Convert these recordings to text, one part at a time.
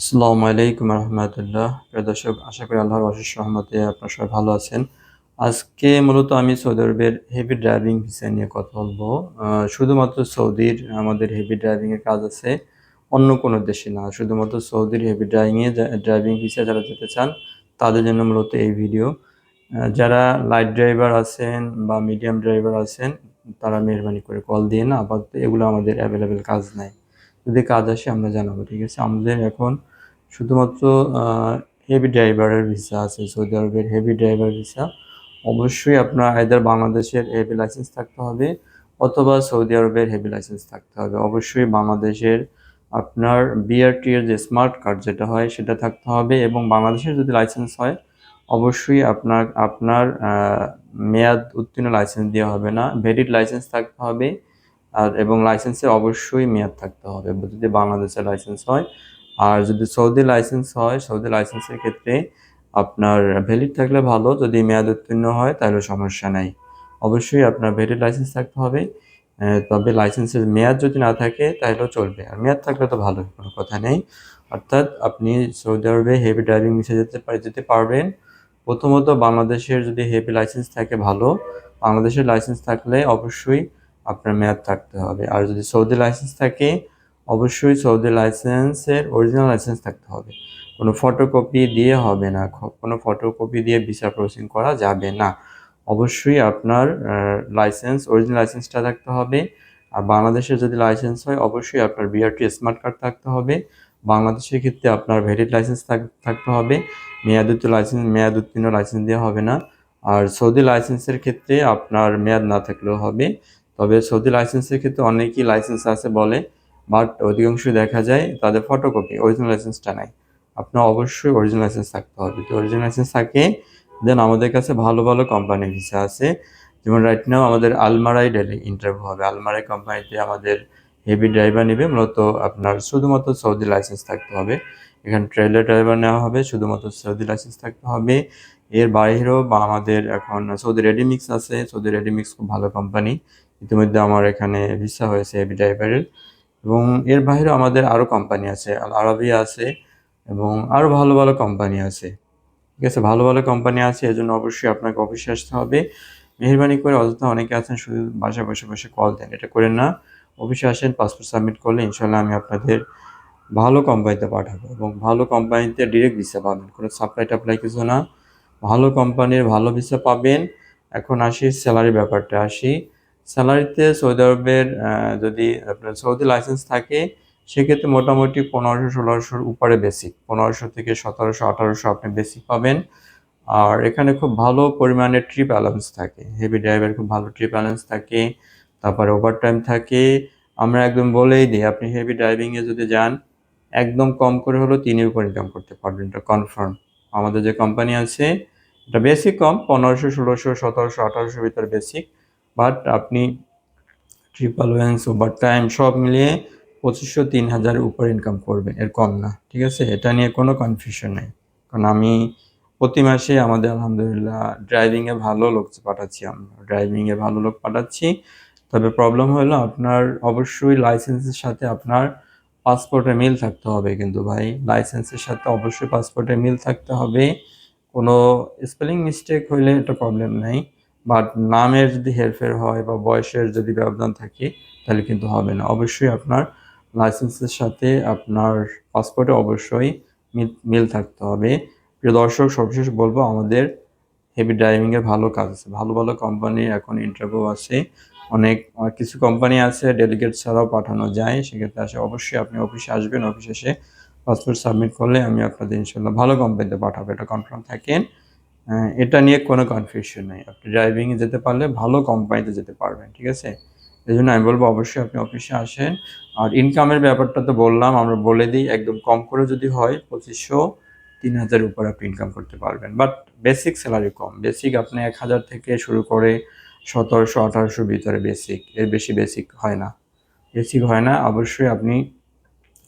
আসসালামু আলাইকুম রহমতুল্লাহ। প্রিয় দর্শক, আশা করি আল্লাহর অশেষ রহমতে আপনারা সবাই ভালো আছেন। আজকে মূলত আমি সৌদি আরবের হেভি ড্রাইভিং ভিসা নিয়ে কথা বলবো। শুধুমাত্র সৌদির আমাদের হেভি ড্রাইভিং এর কাজ আছে, অন্য কোনো দেশে না। শুধুমাত্র সৌদির হেভি ড্রাইভিং ভিসা যারা যেতে চান তাদের জন্য মূলত এই ভিডিও। যারা লাইট ড্রাইভার আছেন বা মিডিয়াম ড্রাইভার আছেন তারা মেহরবানি করে কল দিয়ে না, আপাতত এগুলো আমাদের অ্যাভেলেবেল কাজ নাই। যদি কাজ আসে আমরা জানাবো, ঠিক আছে? আমাদের এখন শুধুমাত্র হেভি ড্রাইভারের ভিসা আছে, সৌদি আরবের হেভি ড্রাইভার ভিসা। অবশ্যই আপনার আইদার বাংলাদেশের হেভি লাইসেন্স থাকতে হবে অথবা সৌদি আরবের হেভি লাইসেন্স থাকতে হবে। অবশ্যই বাংলাদেশের আপনার বিআরটি এর যে স্মার্ট কার্ড যেটা হয় সেটা থাকতে হবে, এবং বাংলাদেশের যদি লাইসেন্স হয় অবশ্যই আপনার আপনার মেয়াদ উত্তীর্ণ লাইসেন্স দেওয়া হবে না, ভ্যালিড লাইসেন্স থাকতে হবে। আর এবং লাইসেন্সের অবশ্যই মেয়াদ থাকতে হবে যদি বাংলাদেশের লাইসেন্স হয়। আর যদি সৌদি লাইসেন্স হয়, সৌদি লাইসেন্সের ক্ষেত্রে আপনার ভ্যালিড থাকলে ভালো, যদি মেয়াদ উত্তীর্ণ হয় তাহলে সমস্যা নাই। অবশ্যই আপনার ভ্যালিড লাইসেন্স থাকতে হবে। তবে লাইসেন্সের মেয়াদ যদি না থাকে তাহলেও চলবে, আর মেয়াদ থাকলে তো ভালো, কোনো কথা নেই। অর্থাৎ আপনি সৌদি আরবে হেভি ড্রাইভিং মিশে যেতে পারবেন। প্রথমত বাংলাদেশের যদি হেভি লাইসেন্স থাকে ভালো, বাংলাদেশের লাইসেন্স থাকলে অবশ্যই আপনার মেয়াদ থাকতে হবে। আর যদি সৌদি লাইসেন্স থাকে অবশ্যই সৌদি লাইসেন্সের অরিজিনাল লাইসেন্স থাকতে হবে। কোনো ফটোকপি দিয়ে হবে না, কোনো ফটোকপি দিয়ে ভিসা প্রসেসিং করা যাবে না। অবশ্যই আপনার লাইসেন্স অরিজিনাল লাইসেন্সটা থাকতে হবে। আর বাংলাদেশের যদি লাইসেন্স হয় অবশ্যই আপনার বিআরটি স্মার্ট কার্ড থাকতে হবে। বাংলাদেশের ক্ষেত্রে আপনার ভ্যালিড লাইসেন্স থাকতে হবে। মেয়াদ উত্তীর্ণ লাইসেন্স দেওয়া হবে না। আর সৌদি লাইসেন্সের ক্ষেত্রে আপনার মেয়াদ না থাকলেও হবে। তবে সৌদি লাইসেন্সের ক্ষেত্রে অনেকেই লাইসেন্স আছে বলে, বাট অধিকাংশ দেখা যায় তাদের ফটোকপি, অরিজিনাল লাইসেন্সটা নাই। আপনার অবশ্যই অরিজিনাল লাইসেন্স থাকতে হবে। যদি অরিজিনাল লাইসেন্স থাকে দেন আমাদের কাছে ভালো ভালো কোম্পানির ভিসা আছে। যেমন রাইট নাও আমাদের আলমারাই ডেলি ইন্টারভিউ হবে, আলমারাই কোম্পানিতে আমাদের হেভি ড্রাইভার নেবে। মূলত আপনার শুধুমাত্র সৌদি লাইসেন্স থাকতে হবে। এখানে ট্রেলার ড্রাইভার নেওয়া হবে, শুধুমাত্র সৌদি লাইসেন্স থাকতে হবে। এর বাইরেও বা আমাদের এখন সৌদি রেডিমিক্স আছে, সৌদি রেডিমিক্স খুব ভালো কোম্পানি। ইতিমধ্যে আমার এখানে ভিসা হয়েছে হেভি ড্রাইভারের। এবং এর বাইরেও আমাদের আরও কোম্পানি আছে, আল আরাবিয়া আছে, এবং আরও ভালো ভালো কোম্পানি আছে। ঠিক আছে, ভালো ভালো কোম্পানি আছে, এজন্য অবশ্যই আপনাকে অফিসে আসতে হবে। মেহরবানি করে, অযথা অনেকে আছেন শুধু বাসায় বসে বসে কল দেন, এটা করেন না। অফিসে আসেন, পাসপোর্ট সাবমিট করলে ইনশাল্লাহ আমি আপনাদের ভালো কোম্পানিতে পাঠাবো, এবং ভালো কোম্পানিতে ডিরেক্ট ভিসা পাবেন, কোনো সাপ্লাই টাপ্লাই কিছু না। ভালো কোম্পানির ভালো ভিসা পাবেন। এখন আসি স্যালারির ব্যাপারটা আসি। স্যালারিতে সৌদি আরবের যদি আপনার সৌদি লাইসেন্স থাকে সেক্ষেত্রে মোটামুটি 1500-1600 উপরে বেসিক, 1500 থেকে 1700-1800 আপনি বেসিক পাবেন। আর এখানে খুব ভালো পরিমাণে ট্রিপ অ্যালাউন্স থাকে, হেভি ড্রাইভার খুব ভালো ট্রিপ অ্যালাউন্স থাকে, তারপরে ওভারটাইম থাকে। আমরা একদম বলেই দিই, আপনি হেভি ড্রাইভিংয়ে যদি যান একদম কম করে হলেও 3-এর উপর ইনকাম করতে পারবেন, এটা কনফার্ম। আমাদের যে কোম্পানি আছে এটা বেসিক কম, 1500, 1600, 1700, 1800 ভিতরে বেসিক। বাট আপনি ট্রিপ অ্যালাউন্স ওভারটাইম সব মিলিয়ে 2500-3000 উপরে ইনকাম করবেন, এর কম না। ঠিক আছে, এটা নিয়ে কোনো কনফিউশন নেই। কারণ আমি প্রতি মাসে আমাদের আলহামদুলিল্লাহ ড্রাইভিংয়ে ভালো লোক পাঠাচ্ছি, আমরা ড্রাইভিংয়ে ভালো লোক পাঠাচ্ছি। তবে প্রবলেম হলো আপনার অবশ্যই লাইসেন্সের সাথে আপনার পাসপোর্টের মিল থাকতে হবে, কিন্তু ভাই লাইসেন্সের সাথে অবশ্যই পাসপোর্টের মিল থাকতে হবে। কোনো স্পেলিং মিস্টেক হইলে এটা প্রবলেম নাই, বাট নামের যদি হেরফের হয় বা বয়সের যদি ব্যবধান থাকে তাহলে কিন্তু হবে না। অবশ্যই আপনার লাইসেন্সের সাথে আপনার পাসপোর্টে অবশ্যই মিল থাকতে হবে। প্রিয় দর্শক, সর্বশেষ বলবো আমাদের হেভি ড্রাইভিংয়ের ভালো কাজ আছে, ভালো ভালো কোম্পানির এখন ইন্টারভিউ আছে। অনেক কিছু কোম্পানি আছে ডেলিগেট ছাড়াও পাঠানো যায়, সেক্ষেত্রে আসে অবশ্যই আপনি অফিসে আসবেন। অফিসে এসে পাসপোর্ট সাবমিট করলে আমি আপনাদের ইনশাল্লাহ ভালো কোম্পানিতে পাঠাবো, এটা কনফার্ম থাকেন। এটা নিয়ে কোনো কনফিউশন নেই। আপনি ড্রাইভিংয়ে যেতে পারলে ভালো কোম্পানিতে যেতে পারবেন, ঠিক আছে? এই জন্য আমি বলবো অবশ্যই আপনি অফিসে আসেন। আর ইনকামের ব্যাপারটা তো বললাম, আমরা বলে দিই একদম কম করে যদি হয় 2500-3000 উপর আপনি ইনকাম করতে পারবেন। But basic salary com, basic আপনি 1000 থেকে শুরু করে 1700-1800 ভিতরে বেসিক, এর বেশি বেসিক হয় না। বেসিক হয় না। অবশ্যই আপনি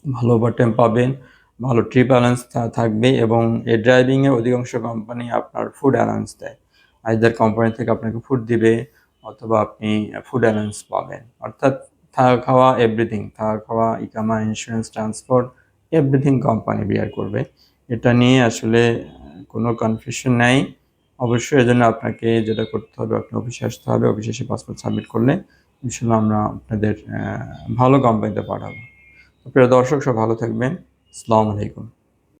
ভালো ওভারটাইম পাবেন, ভালো ট্রিপ অ্যালাউন্স থাকবে, এবং এই ড্রাইভিংয়ের অধিকাংশ কোম্পানি আপনার ফুড অ্যালাউন্স দেয়। আইদার কোম্পানি থেকে আপনাকে ফুড দিবে অথবা আপনি ফুড অ্যালাউন্স পাবেন। অর্থাৎ থাকা খাওয়া এভরিথিং, থাকা খাওয়া, ইকামা, ইন্স্যুরেন্স, ট্রান্সপোর্ট এভরিথিং কোম্পানি বিয়ার করবে। এটা নিয়ে আসলে কোনো কনফিউশন নাই। অবশ্যই এজন্য আপনাকে যেটা করতে হবে, আপনি অফিসে আসতে হবে। অফিসে এসে পাসপোর্ট সাবমিট করলে ইনশাল্লাহ আমরা আপনাদের ভালো কোম্পানিতে পাঠাবো। প্রিয় দর্শক, সব ভালো থাকবেন। আসসালামু আলাইকুম।